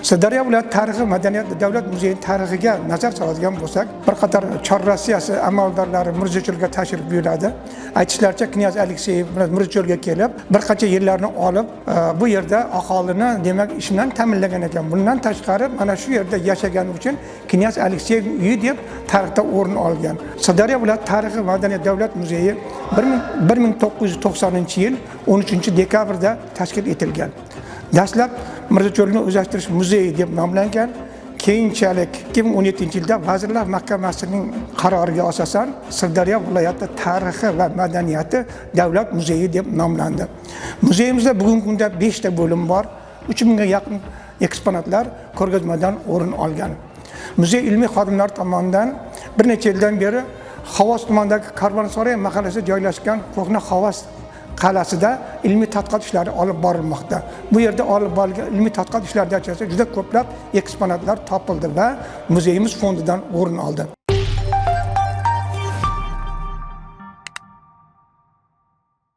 Sirdaryo viloyat tarixi madaniyat davlat muzeyi tarixiga nazar soladigan bo'lsak, bir qator Chor Rossiyasi amaldorlari Mirzocho'lga tashrif buyuradi. Aytishlaricha knyaz Alekseyev bilan Mirzocho'lga kelib, bir qancha yerlarni olib, bu yerda aholini demak ish bilan ta'minlagan ekan. Bundan tashqari mana shu yerda yashagan uchun knyaz Alekseyev uyi deb tarixda o'rin olgan. Sirdaryo viloyat tarixi madaniyat davlat muzeyi 1990-yil 13-dekabrda tashkil etilgan. Dastlab Mirzocho'lni o'zlashtirish muzeyi deb nomlangan. Keyinchalik 2017-yilda Vazirlar Mahkamasining qaroriga asosan Sirdaryo viloyati tarixi va madaniyati davlat muzeyi deb nomlandi. Muzeyimizda bugungi kunda 5 ta bo'lim bor. 3000 ga yaqin eksponatlar ko'rgazmadan o'rin olgan. Muzey ilmiy xodimlar tomonidan bir necha yildan beri Xovos tumanidagi Karvonsaroy mahallasida joylashgan ko'hna Xovos qalasida ilmiy tadqiqot ishlari olib borilmoqda. Bu yerda olib borilgan ilmiy tadqiqot ishlari natijasida juda ko'plab eksponatlar topildi va muzeyimiz fondidan o'rin oldi.